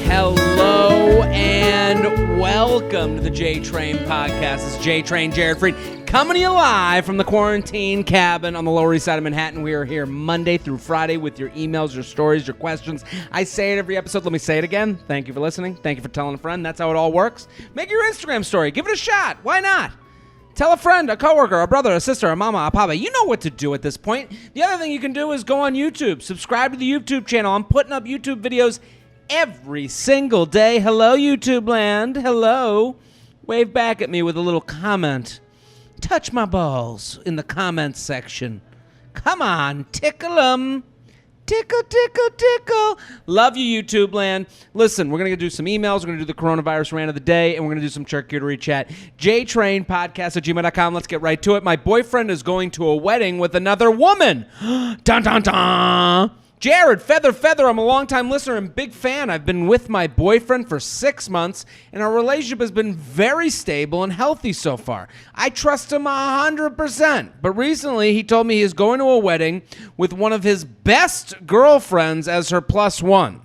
Hello and welcome to the J-Train podcast. It's J-Train, Jared Freid, coming to you live from the quarantine cabin on the Lower East Side of Manhattan. We are here Monday through Friday with your emails, your stories, your questions. I say it every episode. Let me say it again. Thank you for listening. Thank you for telling a friend. That's how it all works. Make your Instagram story. Give it a shot. Why not? Tell a friend, a coworker, a brother, a sister, a mama, a papa. You know what to do at this point. The other thing you can do is go on YouTube. Subscribe to the YouTube channel. I'm putting up YouTube videos every single day. Hello, YouTube land. Hello. Wave back at me with a little comment. Touch my balls in the comments section. Come on, tickle them. Tickle, tickle, tickle. Love you, YouTube land. Listen, we're going to do some emails. We're going to do the coronavirus rant of the day, and we're going to do some charcuterie chat. jtrainpodcast@gmail.com. Let's get right to it. My boyfriend is going to a wedding with another woman. Dun, dun, dun. Jared, feather, I'm a longtime listener and big fan. I've been with my boyfriend for 6 months, and our relationship has been very stable and healthy so far. I trust him 100%, but recently he told me he is going to a wedding with one of his best girlfriends as her plus one.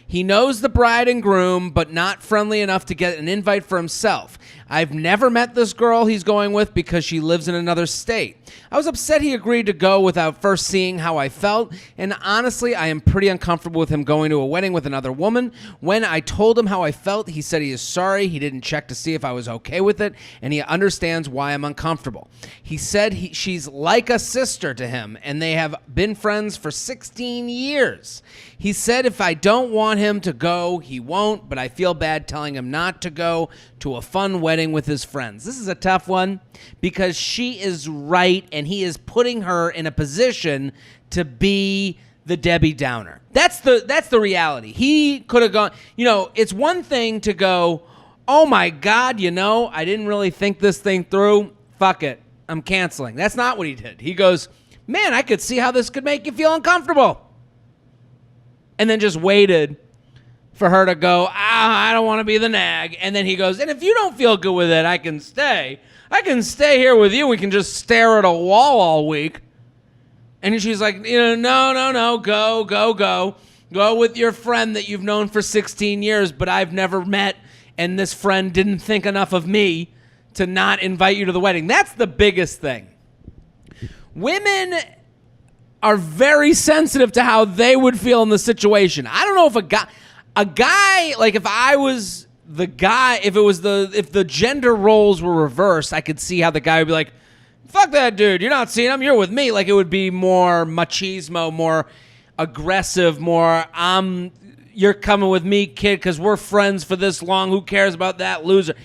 He knows the bride and groom, but not friendly enough to get an invite for himself. I've never met this girl he's going with because she lives in another state. I was upset he agreed to go without first seeing how I felt, and honestly, I am pretty uncomfortable with him going to a wedding with another woman. When I told him how I felt, he said he is sorry, he didn't check to see if I was okay with it, and he understands why I'm uncomfortable. He said she's like a sister to him, and they have been friends for 16 years. He said if I don't want him to go, he won't, but I feel bad telling him not to go to a fun wedding with his friends. This is a tough one because she is right and he is putting her in a position to be the Debbie Downer. That's the reality. He could have gone, it's one thing to go, oh my God, I didn't really think this thing through. Fuck it. I'm canceling. That's not what he did. He goes, man, I could see how this could make you feel uncomfortable. And then just waited for her to go, I don't want to be the nag. And then he goes, and if you don't feel good with it, I can stay. I can stay here with you. We can just stare at a wall all week. And she's like, no, go. Go with your friend that you've known for 16 years, but I've never met, and this friend didn't think enough of me to not invite you to the wedding. That's the biggest thing. Women are very sensitive to how they would feel in the situation. I don't know if a guy, like if I was the guy, if the gender roles were reversed, I could see how the guy would be like, fuck that dude, you're not seeing him, you're with me. Like it would be more machismo, more aggressive, more, you're coming with me, kid, because we're friends for this long. Who cares about that loser?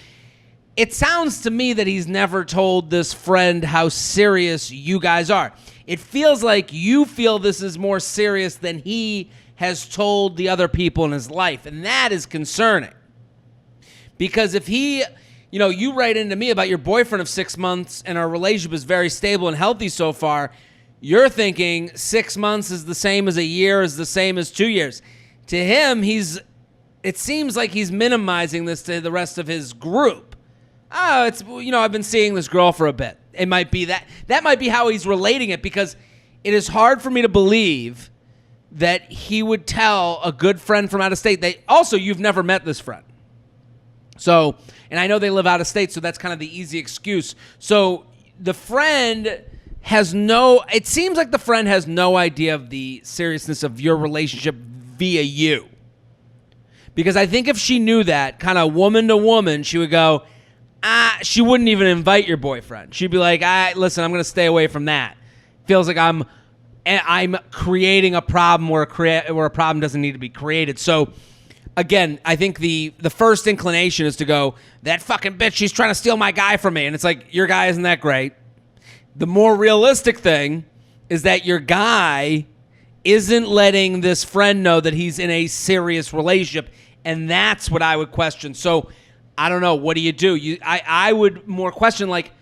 It sounds to me that he's never told this friend how serious you guys are. It feels like you feel this is more serious than he has told the other people in his life, and that is concerning. Because if he, you write into me about your boyfriend of 6 months and our relationship is very stable and healthy so far, you're thinking 6 months is the same as a year, is the same as 2 years. To him, it seems like he's minimizing this to the rest of his group. I've been seeing this girl for a bit. It might be that might be how he's relating it, because it is hard for me to believe that he would tell a good friend from out of state. You've never met this friend. So, and I know they live out of state, so that's kind of the easy excuse. So the friend it seems like the friend has no idea of the seriousness of your relationship via you. Because I think if she knew that, kind of woman to woman, she would go, she wouldn't even invite your boyfriend. She'd be like, listen, I'm going to stay away from that. Feels like I'm creating a problem where a problem doesn't need to be created. So, again, I think the first inclination is to go, that fucking bitch, she's trying to steal my guy from me. And it's like, your guy isn't that great. The more realistic thing is that your guy isn't letting this friend know that he's in a serious relationship. And that's what I would question. So, I don't know. What do you do? I would more question like,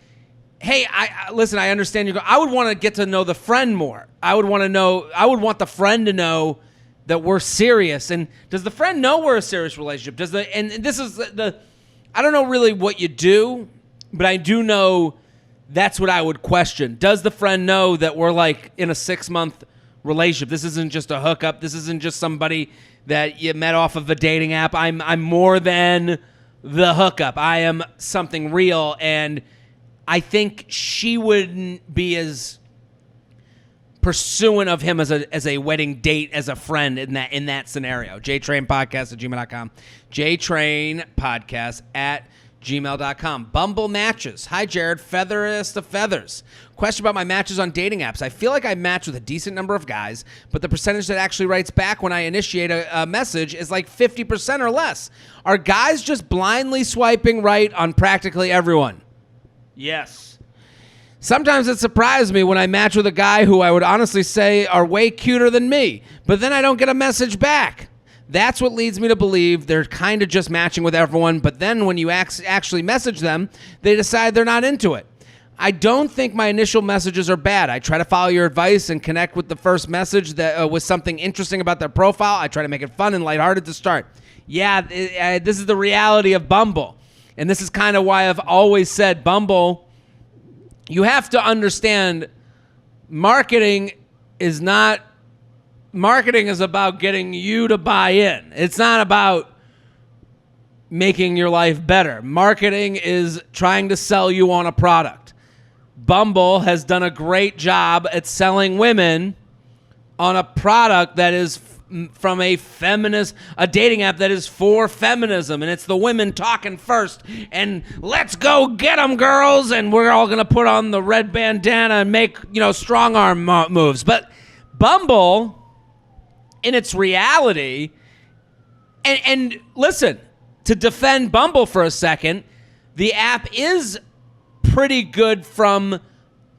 hey, listen, I understand you. I would want to get to know the friend more. I would want the friend to know that we're serious. And does the friend know we're a serious relationship? And this is I don't know really what you do, but I do know that's what I would question. Does the friend know that we're like in a 6-month relationship? This isn't just a hookup. This isn't just somebody that you met off of a dating app. I'm more than the hookup. I am something real, and I think she wouldn't be as pursuant of him as a wedding date, as a friend in that scenario. jtrainpodcast@gmail.com. jtrainpodcast@gmail.com. Bumble Matches. Hi, Jared. Featherest of feathers. Question about my matches on dating apps. I feel like I match with a decent number of guys, but the percentage that actually writes back when I initiate a message is like 50% or less. Are guys just blindly swiping right on practically everyone? Yes. Sometimes it surprises me when I match with a guy who I would honestly say are way cuter than me, but then I don't get a message back. That's what leads me to believe they're kind of just matching with everyone, but then when you actually message them, they decide they're not into it. I don't think my initial messages are bad. I try to follow your advice and connect with the first message that was something interesting about their profile. I try to make it fun and lighthearted to start. Yeah, this is the reality of Bumble, and this is kind of why I've always said Bumble, you have to understand marketing is about getting you to buy in. It's not about making your life better. Marketing is trying to sell you on a product. Bumble has done a great job at selling women on a product that is from a dating app that is for feminism, and it's the women talking first, and let's go get them, girls, and we're all gonna put on the red bandana and make strong arm moves. But Bumble, in its reality, and listen, to defend Bumble for a second, the app is pretty good from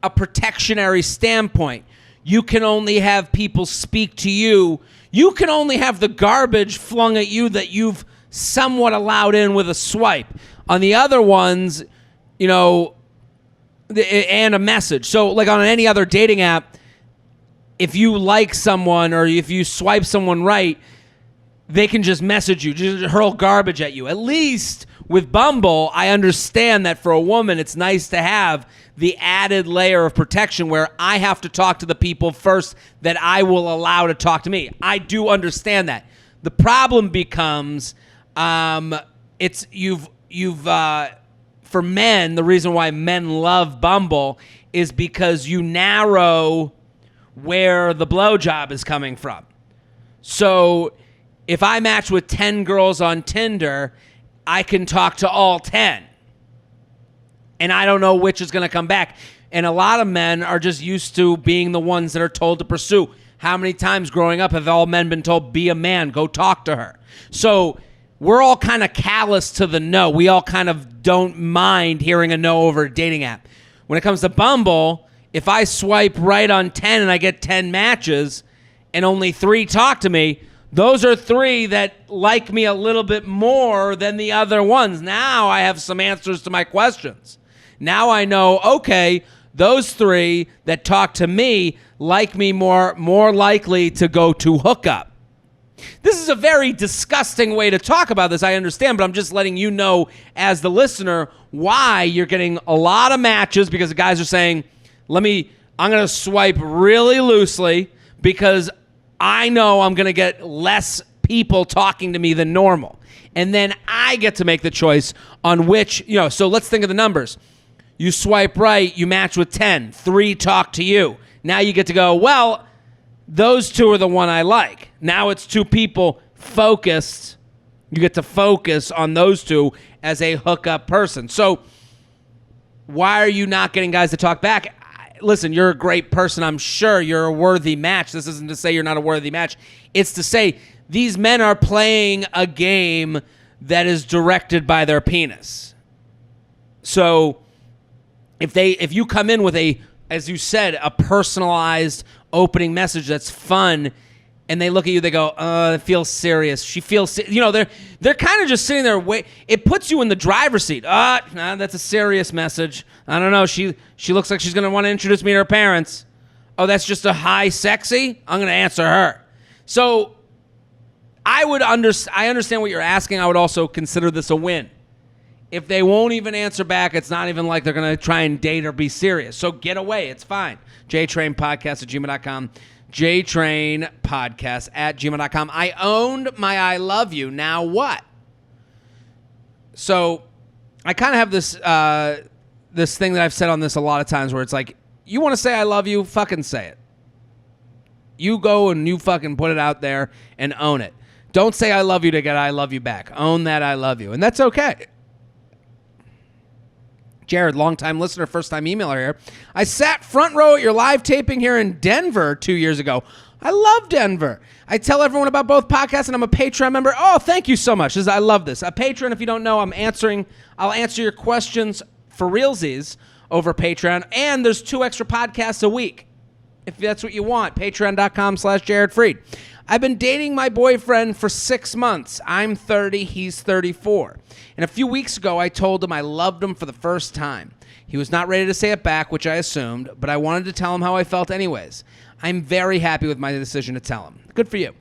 a protectionary standpoint. You can only have people speak to you. You can only have the garbage flung at you that you've somewhat allowed in with a swipe. On the other ones, and a message. So like on any other dating app, if you like someone or if you swipe someone right, they can just message you, just hurl garbage at you. At least with Bumble, I understand that for a woman, it's nice to have the added layer of protection where I have to talk to the people first that I will allow to talk to me. I do understand that. The problem becomes, for men, the reason why men love Bumble is because you narrow where the blowjob is coming from. So if I match with 10 girls on Tinder, I can talk to all 10. And I don't know which is going to come back. And a lot of men are just used to being the ones that are told to pursue. How many times growing up have all men been told, be a man, go talk to her? So we're all kind of callous to the no. We all kind of don't mind hearing a no over a dating app. When it comes to Bumble, if I swipe right on 10 and I get 10 matches and only 3 talk to me, those are 3 that like me a little bit more than the other ones. Now I have some answers to my questions. Now I know, okay, those 3 that talk to me like me more likely to go to hookup. This is a very disgusting way to talk about this, I understand, but I'm just letting you know as the listener why you're getting a lot of matches, because the guys are saying, I'm going to swipe really loosely because I know I'm going to get less people talking to me than normal. And then I get to make the choice on which, so let's think of the numbers. You swipe right, you match with 10, 3 talk to you. Now you get to go, well, those 2 are the one I like. Now it's 2 people focused. You get to focus on those 2 as a hookup person. So why are you not getting guys to talk back? Listen, you're a great person. I'm sure you're a worthy match. This isn't to say you're not a worthy match. It's to say these men are playing a game that is directed by their penis. So if you come in with as you said, a personalized opening message that's fun, and they look at you, they go, it feels serious. She feels, they're kind of just sitting there. It puts you in the driver's seat. That's a serious message. I don't know. She looks like she's going to want to introduce me to her parents. Oh, that's just a high sexy? I'm going to answer her. So I understand what you're asking. I would also consider this a win. If they won't even answer back, it's not even like they're going to try and date or be serious. So get away. It's fine. jtrainpodcast@gmail.com. jtrainpodcast@gmail.com. I owned my I love you. Now what? So I kind of have this this thing that I've said on this a lot of times where it's like, you want to say I love you, fucking say it. You go and you fucking put it out there and own it. Don't say I love you to get I love you back. Own that I love you. And that's okay. Jared, longtime listener, first-time emailer here. I sat front row at your live taping here in Denver 2 years ago. I love Denver. I tell everyone about both podcasts, and I'm a Patreon member. Oh, thank you so much. I love this. A Patreon, if you don't know, I'll answer your questions for realsies over Patreon, and there's 2 extra podcasts a week. If that's what you want, patreon.com/Jared Freid. I've been dating my boyfriend for 6 months. I'm 30, he's 34. And a few weeks ago, I told him I loved him for the first time. He was not ready to say it back, which I assumed, but I wanted to tell him how I felt anyways. I'm very happy with my decision to tell him. Good for you.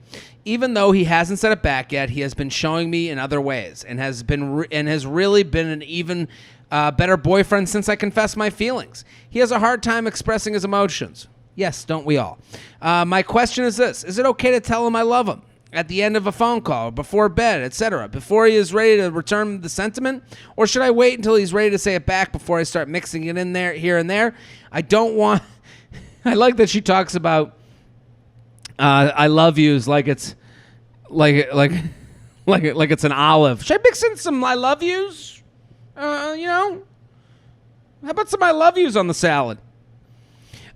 Even though he hasn't said it back yet, he has been showing me in other ways and has really been an even better boyfriend since I confessed my feelings. He has a hard time expressing his emotions. Yes, don't we all? My question is this. Is it okay to tell him I love him at the end of a phone call, before bed, etc., before he is ready to return the sentiment? Or should I wait until he's ready to say it back before I start mixing it in there, here and there? I don't want... I like that she talks about I love yous like it's like it's an olive. Should I mix in some I love yous? How about some I love yous on the salad?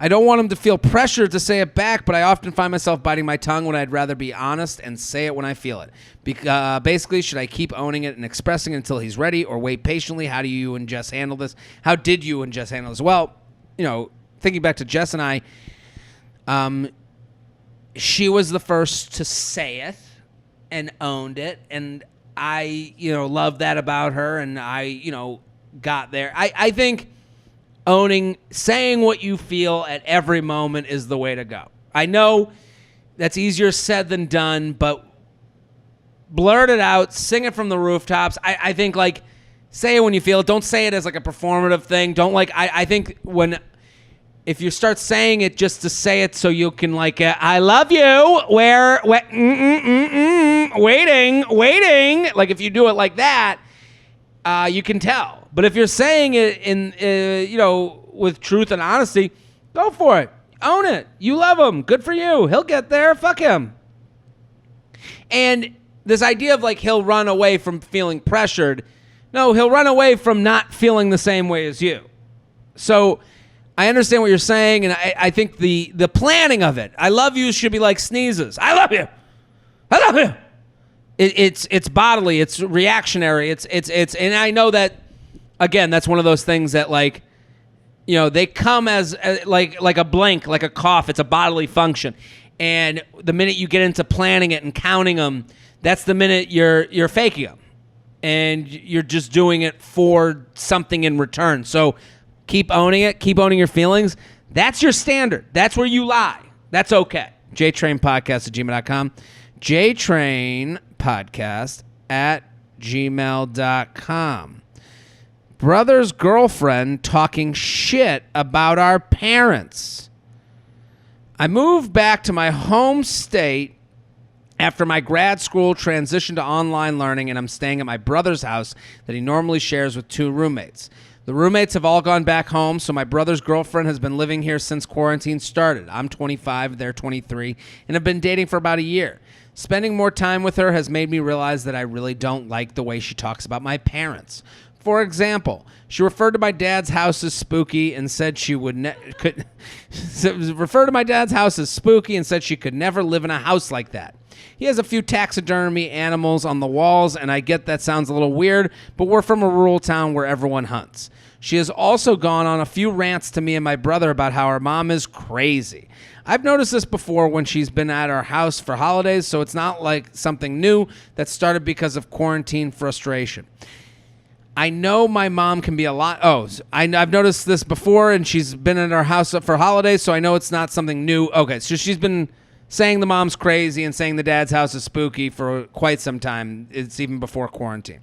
I don't want him to feel pressured to say it back, but I often find myself biting my tongue when I'd rather be honest and say it when I feel it. Basically, should I keep owning it and expressing it until he's ready, or wait patiently? How do you and Jess handle this? How did you and Jess handle this? Well, thinking back to Jess and I, she was the first to say it and owned it, and I, love that about her, and I, got there. I think saying what you feel at every moment is the way to go. I know that's easier said than done, but blurt it out, sing it from the rooftops. I think, say it when you feel it. Don't say it as, a performative thing. Don't, I think if you start saying it just to say it so you can, I love you, waiting. If you do it like that, you can tell. But if you're saying it in, with truth and honesty, go for it. Own it. You love him. Good for you. He'll get there. Fuck him. And this idea of he'll run away from feeling pressured. No, he'll run away from not feeling the same way as you. So I understand what you're saying, and I think the planning of it, I love you should be like sneezes. I love you. I love you. It's bodily. It's reactionary. It's and I know that. Again, that's one of those things that, they come as like a blank, like a cough. It's a bodily function. And the minute you get into planning it and counting them, that's the minute you're faking them. And you're just doing it for something in return. So keep owning it. Keep owning your feelings. That's your standard. That's where you lie. That's okay. jtrainpodcast@gmail.com. jtrainpodcast@gmail.com. Brother's girlfriend talking shit about our parents. I moved back to my home state after my grad school transitioned to online learning, and I'm staying at my brother's house that he normally shares with 2 roommates. The roommates have all gone back home, so my brother's girlfriend has been living here since quarantine started. I'm 25, they're 23, and have been dating for about a year. Spending more time with her has made me realize that I really don't like the way she talks about my parents. For example, she referred to my dad's house as spooky and said she could never live in a house like that. He has a few taxidermy animals on the walls, and I get that sounds a little weird, but we're from a rural town where everyone hunts. She has also gone on a few rants to me and my brother about how her mom is crazy. I've noticed this before when she's been at our house for holidays, so it's not like something new that started because of quarantine frustration. I know my mom can be a lot... I've noticed this before, and she's been at our house for holidays, so I know it's not something new. Okay, so she's been saying the mom's crazy and saying the dad's house is spooky for quite some time. It's even before quarantine.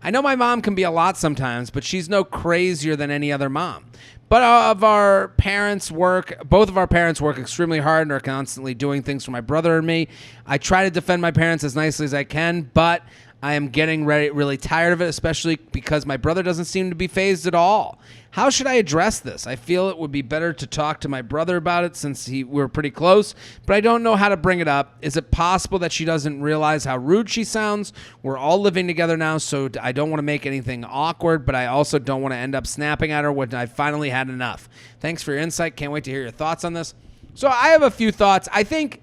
I know my mom can be a lot sometimes, but she's no crazier than any other mom. But both of our parents work extremely hard and are constantly doing things for my brother and me. I try to defend my parents as nicely as I can, but I am getting really tired of it, especially because my brother doesn't seem to be fazed at all. How should I address this? I feel it would be better to talk to my brother about it since we're pretty close, but I don't know how to bring it up. Is it possible that she doesn't realize how rude she sounds? We're all living together now, so I don't want to make anything awkward, but I also don't want to end up snapping at her when I finally had enough. Thanks for your insight. Can't wait to hear your thoughts on this. So I have a few thoughts. I think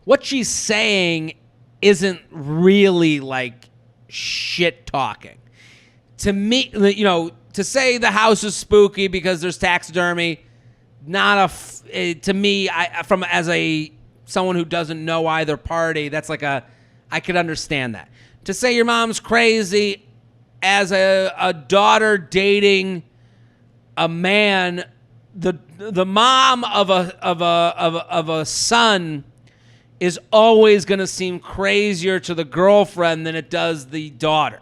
what she's saying isn't really like shit talking. To me, to say the house is spooky because there's taxidermy, to me, someone who doesn't know either party, that's like I could understand that. To say your mom's crazy as a daughter dating a man, the mom of a son is always going to seem crazier to the girlfriend than it does the daughter.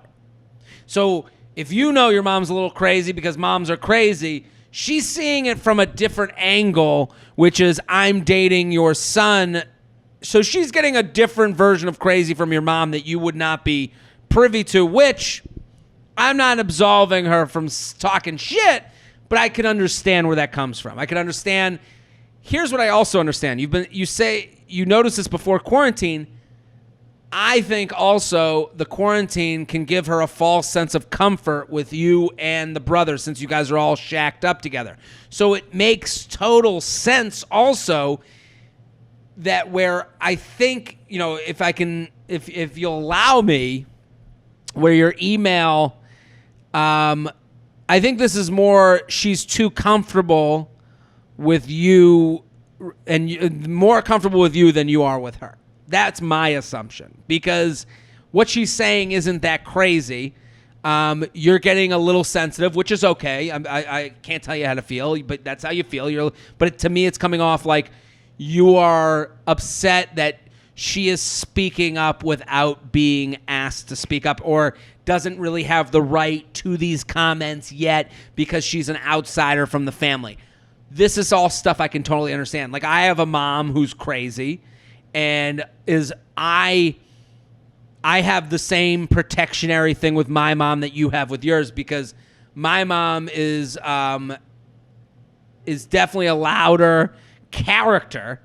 So if you know your mom's a little crazy because moms are crazy, she's seeing it from a different angle, which is I'm dating your son. So she's getting a different version of crazy from your mom that you would not be privy to, which I'm not absolving her from talking shit, but I can understand where that comes from. I can understand. Here's what I also understand. You noticed this before quarantine. I think also the quarantine can give her a false sense of comfort with you and the brother since you guys are all shacked up together. So it makes total sense also that where I think, if you'll allow me, where your email, I think this is more she's too comfortable with you and more comfortable with you than you are with her. That's my assumption because what she's saying isn't that crazy. You're getting a little sensitive, which is okay. I can't tell you how to feel, but that's how you feel. But to me, it's coming off like you are upset that she is speaking up without being asked to speak up or doesn't really have the right to these comments yet because she's an outsider from the family. This is all stuff I can totally understand. Like I have a mom who's crazy. And I have the same protectionary thing with my mom that you have with yours because my mom is definitely a louder character,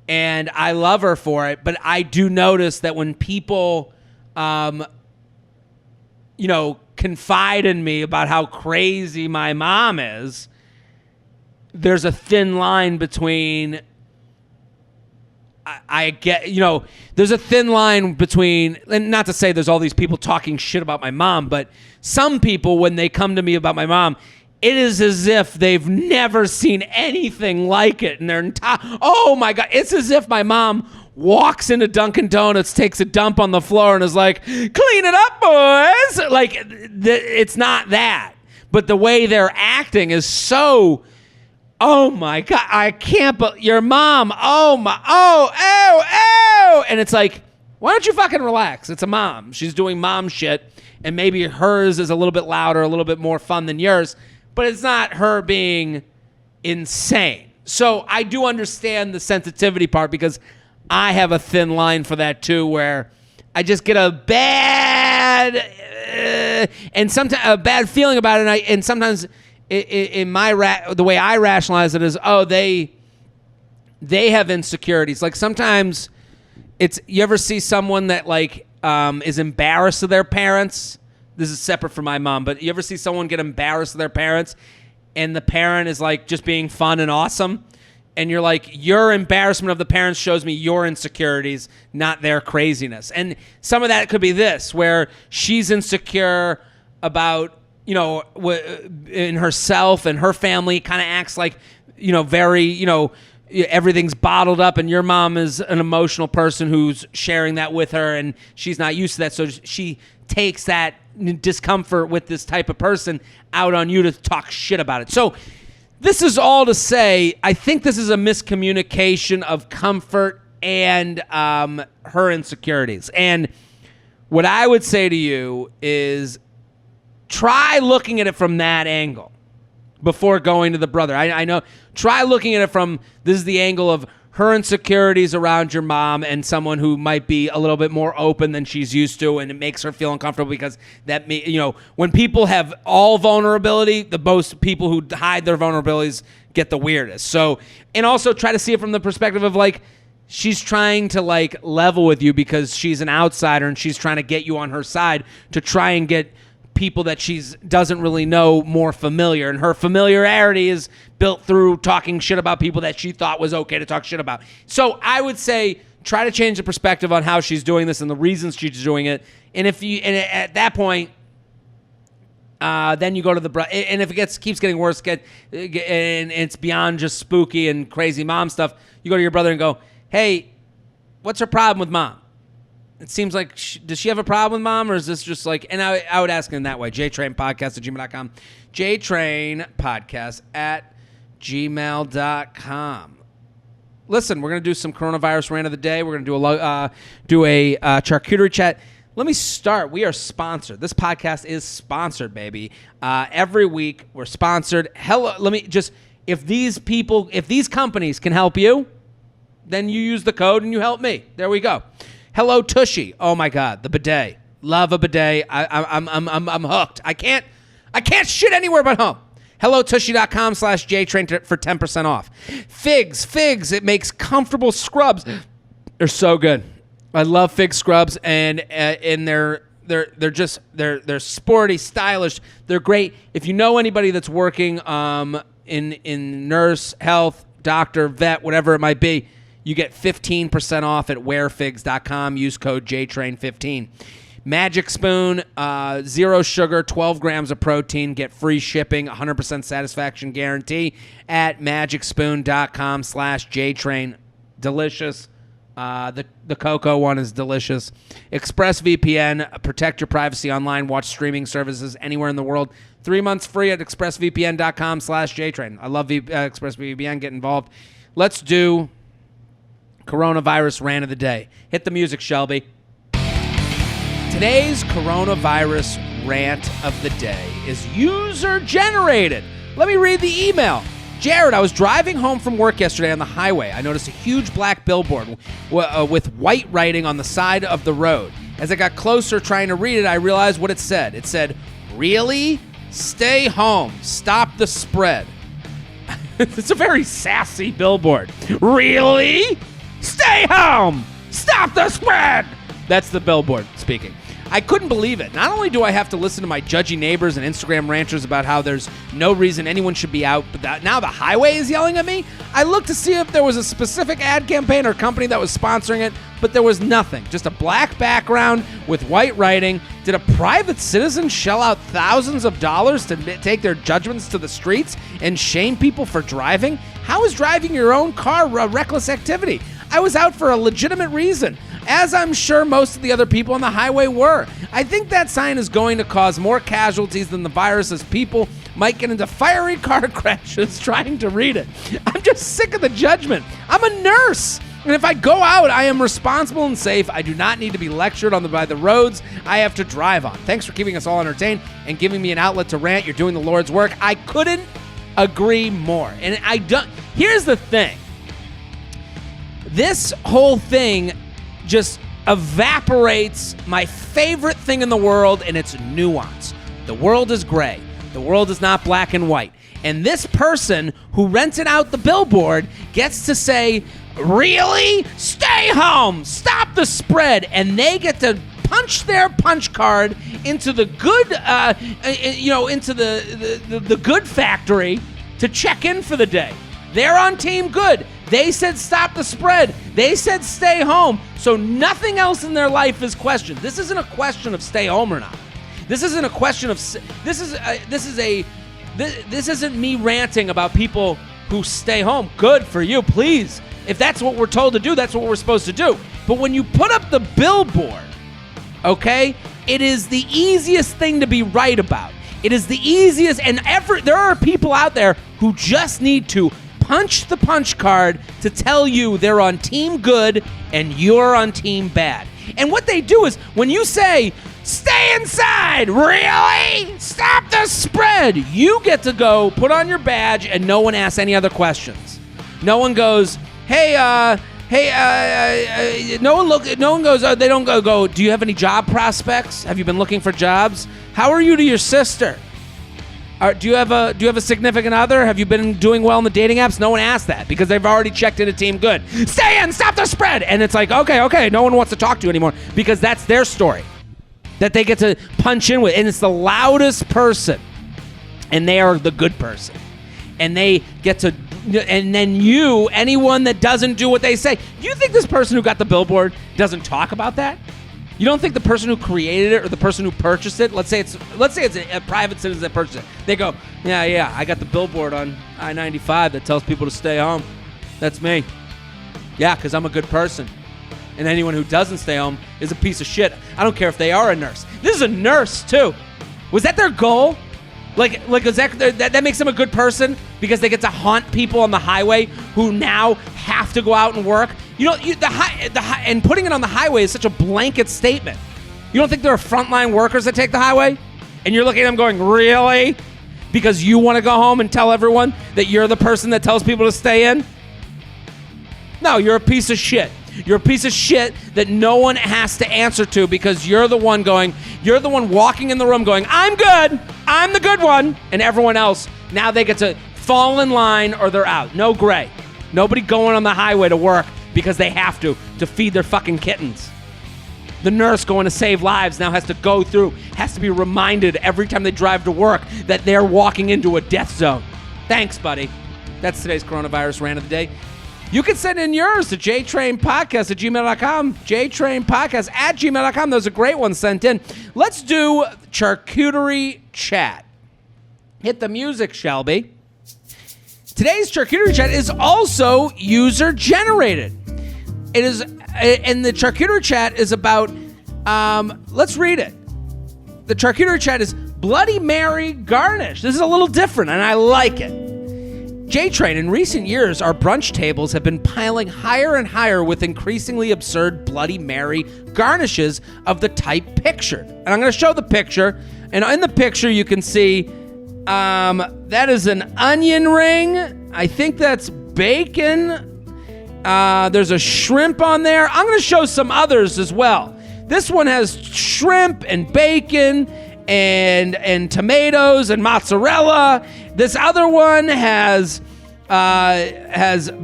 and I love her for it. But I do notice that when people, confide in me about how crazy my mom is, there's a thin line between. I get, there's a thin line between, and not to say there's all these people talking shit about my mom, but some people, when they come to me about my mom, it is as if they've never seen anything like it in their entire, oh my God, it's as if my mom walks into Dunkin' Donuts, takes a dump on the floor and is like, clean it up, boys. Like, it's not that. But the way they're acting is so... Oh my God, I can't believe your mom. And it's like, why don't you fucking relax? It's a mom. She's doing mom shit. And maybe hers is a little bit louder, a little bit more fun than yours, but it's not her being insane. So I do understand the sensitivity part because I have a thin line for that too, where I just get a bad feeling about it. And sometimes in the way I rationalize it is, they have insecurities. Like sometimes you ever see someone that is embarrassed of their parents. This is separate from my mom, but you ever see someone get embarrassed of their parents and the parent is like just being fun and awesome? And you're like, your embarrassment of the parents shows me your insecurities, not their craziness. And some of that could be this, where she's insecure about, in herself and her family, kind of acts like, very, everything's bottled up, and your mom is an emotional person who's sharing that with her, and she's not used to that. So she takes that discomfort with this type of person out on you to talk shit about it. So this is all to say, I think this is a miscommunication of comfort and her insecurities. And what I would say to you is, try looking at it from that angle. before going to the brother. I know. Try looking at it from, this is the angle of her insecurities around your mom and someone who might be a little bit more open than she's used to, and it makes her feel uncomfortable because that, when people have all vulnerability, the most people who hide their vulnerabilities get the weirdest. So, and also try to see it from the perspective of like, she's trying to like level with you because she's an outsider and she's trying to get you on her side to try and get people that she's doesn't really know more familiar, and her familiarity is built through talking shit about people that she thought was okay to talk shit about. So I would say try to change the perspective on how she's doing this and the reasons she's doing it. And at that point, then you go to the brother. And if it keeps getting worse, and it's beyond just spooky and crazy mom stuff, you go to your brother and go, hey, what's her problem with mom? It seems like, does she have a problem with mom, or is this just like, and I would ask him that way, jtrainpodcast@gmail.com, jtrainpodcast@gmail.com. Listen, we're going to do some coronavirus rant of the day. We're going to do a charcuterie chat. Let me start. We are sponsored. This podcast is sponsored, baby. Every week, we're sponsored. Hello, if these companies can help you, then you use the code and you help me. There we go. Hello Tushy. Oh my God, the bidet. Love a bidet. I'm hooked. I can't shit anywhere but home. HelloTushy.com/JTrain for 10% off. Figs. It makes comfortable scrubs. They're so good. I love Fig scrubs, and they're sporty, stylish. They're great. If you know anybody that's working in nurse, health, doctor, vet, whatever it might be, you get 15% off at wearfigs.com. Use code JTrain15. Magic Spoon, 0 sugar, 12 grams of protein. Get free shipping, 100% satisfaction guarantee at magicspoon.com/JTrain. Delicious. The cocoa one is delicious. ExpressVPN, protect your privacy online. Watch streaming services anywhere in the world. 3 months free at expressvpn.com/JTrain. I love ExpressVPN. Get involved. Let's do coronavirus rant of the day. Hit the music, Shelby. Today's coronavirus rant of the day is user-generated. Let me read the email. Jared, I was driving home from work yesterday on the highway. I noticed a huge black billboard with white writing on the side of the road. As I got closer trying to read it, I realized what it said. It said, "Really? Stay home. Stop the spread." It's a very sassy billboard. Really? Stay home! Stop the spread! That's the billboard speaking. I couldn't believe it. Not only do I have to listen to my judgy neighbors and Instagram ranters about how there's no reason anyone should be out, but now the highway is yelling at me. I looked to see if there was a specific ad campaign or company that was sponsoring it, but there was nothing. Just a black background with white writing. Did a private citizen shell out thousands of dollars to take their judgments to the streets and shame people for driving? How is driving your own car a reckless activity? I was out for a legitimate reason, as I'm sure most of the other people on the highway were. I think that sign is going to cause more casualties than the virus, as people might get into fiery car crashes trying to read it. I'm just sick of the judgment. I'm a nurse, and if I go out, I am responsible and safe. I do not need to be lectured by the roads I have to drive on. Thanks for keeping us all entertained and giving me an outlet to rant. You're doing the Lord's work. I couldn't agree more. And here's the thing. This whole thing just evaporates my favorite thing in the world, and it's nuance. The world is gray. The world is not black and white. And this person who rented out the billboard gets to say, "Really? Stay home. Stop the spread." And they get to punch their punch card into the good, into the good factory to check in for the day. They're on team good. They said stop the spread. They said stay home. So nothing else in their life is questioned. This isn't a question of stay home or not. This isn't a question of. This isn't me ranting about people who stay home. Good for you, please. If that's what we're told to do, that's what we're supposed to do. But when you put up the billboard, okay, it is the easiest thing to be right about. It is the easiest, and there are people out there who just need to punch the punch card to tell you they're on team good and you're on team bad. And what they do is when you say, "Stay stay inside. Really? Stop the spread. You get to go put on your badge and no one asks any other questions. No one goes, hey, no one goes, they don't go, do you have any job prospects? Have you been looking for jobs? How are you to your sister? Do you have a significant other? Have you been doing well in the dating apps? No one asked that because they've already checked in a team good. Stay in, stop the spread. And it's like, okay, no one wants to talk to you anymore because that's their story that they get to punch in with. And it's the loudest person and they are the good person. And they get to, and then anyone that doesn't do what they say, you think this person who got the billboard doesn't talk about that? You don't think the person who created it or the person who purchased it, let's say it's a private citizen that purchased it, they go, yeah, I got the billboard on I-95 that tells people to stay home. That's me. Yeah, because I'm a good person. And anyone who doesn't stay home is a piece of shit. I don't care if they are a nurse. This is a nurse, too. Was that their goal? Like is that makes them a good person because they get to haunt people on the highway who now have to go out and work. You know, and putting it on the highway is such a blanket statement. You don't think there are frontline workers that take the highway? And you're looking at them going, really? Because you want to go home and tell everyone that you're the person that tells people to stay in? No, you're a piece of shit. You're a piece of shit that no one has to answer to because you're the one walking in the room going, I'm good. I'm the good one. And everyone else, now they get to fall in line or they're out. No gray. Nobody going on the highway to work because they have to feed their fucking kittens. The nurse going to save lives now has to be reminded every time they drive to work that they're walking into a death zone. Thanks, buddy. That's today's coronavirus rant of the day. You can send in yours to jtrainpodcast@gmail.com. jtrainpodcast@gmail.com. Those are great ones sent in. Let's do charcuterie chat. Hit the music, Shelby. Today's charcuterie chat is also user-generated. It is, and the charcuterie chat is about, let's read it. The charcuterie chat is Bloody Mary garnish. This is a little different, and I like it. J-Train, in recent years, our brunch tables have been piling higher and higher with increasingly absurd Bloody Mary garnishes of the type pictured. And I'm going to show the picture. And in the picture, you can see that is an onion ring. I think that's bacon. There's a shrimp on there. I'm going to show some others as well. This one has shrimp and bacon and tomatoes and mozzarella. This other one has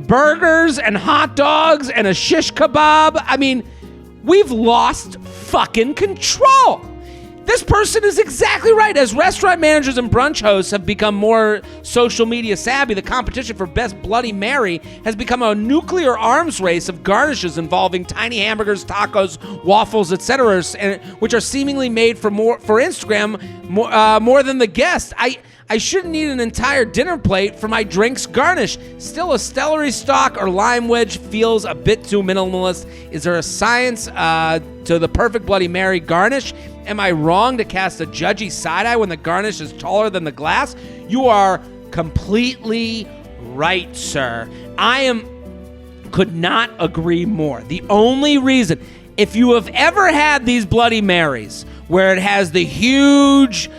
burgers and hot dogs and a shish kebab. I mean, we've lost fucking control. This person is exactly right. As restaurant managers and brunch hosts have become more social media savvy, the competition for best Bloody Mary has become a nuclear arms race of garnishes involving tiny hamburgers, tacos, waffles, etc., which are seemingly made for Instagram more than the guest. I shouldn't need an entire dinner plate for my drinks garnish. Still, a celery stalk or lime wedge feels a bit too minimalist. Is there a science to the perfect Bloody Mary garnish? Am I wrong to cast a judgy side-eye when the garnish is taller than the glass? You are completely right, sir. Could not agree more. The only reason, if you have ever had these Bloody Marys where it has the huge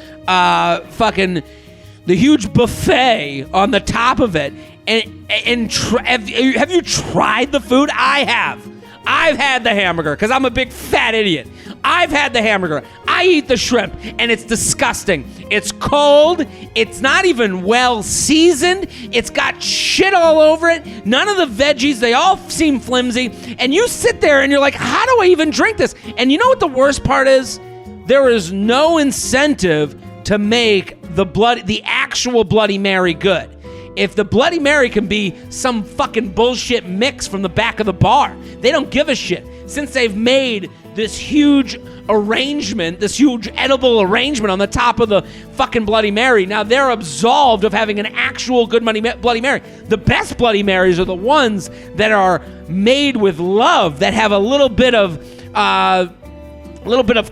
the huge buffet on the top of it, have you tried the food? I have. I've had the hamburger because I'm a big fat idiot. I've had the hamburger. I eat the shrimp, and it's disgusting. It's cold. It's not even well seasoned. It's got shit all over it. None of the veggies, they all seem flimsy. And you sit there, and you're like, how do I even drink this? And you know what the worst part is? There is no incentive to make the actual Bloody Mary good. If the Bloody Mary can be some fucking bullshit mix from the back of the bar, they don't give a shit. Since they've made this huge arrangement, this huge edible arrangement on the top of the fucking Bloody Mary, now they're absolved of having an actual good Bloody Mary. The best Bloody Marys are the ones that are made with love, that have a little bit of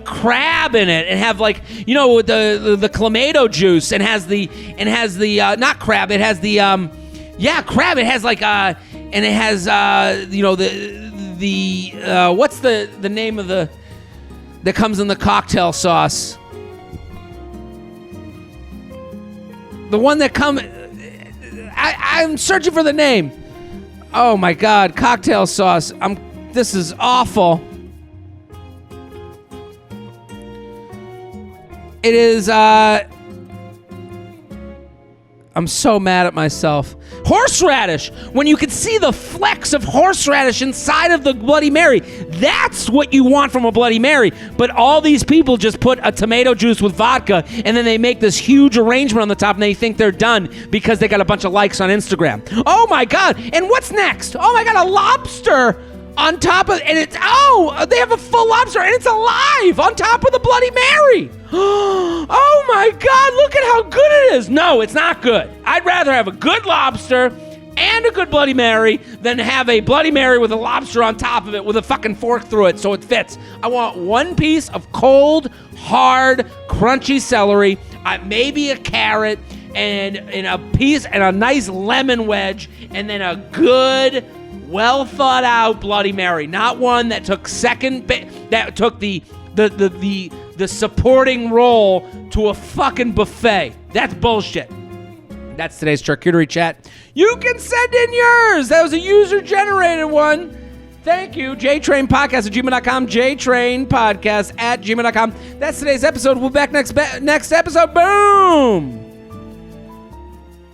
crab in it, and have, like, you know, the clamato juice, and has the not crab, it has the crab, it has like and it has what's the name of the that comes in the cocktail sauce. The one that I'm searching for the name. Oh my God, cocktail sauce. This is awful. It is, I'm so mad at myself. Horseradish. When you can see the flecks of horseradish inside of the Bloody Mary. That's what you want from a Bloody Mary. But all these people just put a tomato juice with vodka, and then they make this huge arrangement on the top, and they think they're done because they got a bunch of likes on Instagram. Oh my God. And what's next? Oh my God, a lobster on top of, and they have a full lobster, and it's alive on top of the Bloody Mary. Oh my God, look at how good it is. No, it's not good. I'd rather have a good lobster and a good Bloody Mary than have a Bloody Mary with a lobster on top of it with a fucking fork through it so it fits. I want one piece of cold, hard, crunchy celery, maybe a carrot, and a piece and a nice lemon wedge, and then a good, well thought out Bloody Mary, not one that took the supporting role to a fucking buffet. That's bullshit. That's today's charcuterie chat. You can send in yours. That was a user-generated one. Thank you. JTrainPodcast@gmail.com. JTrainPodcast@gmail.com. That's today's episode. We'll be back next episode. Boom!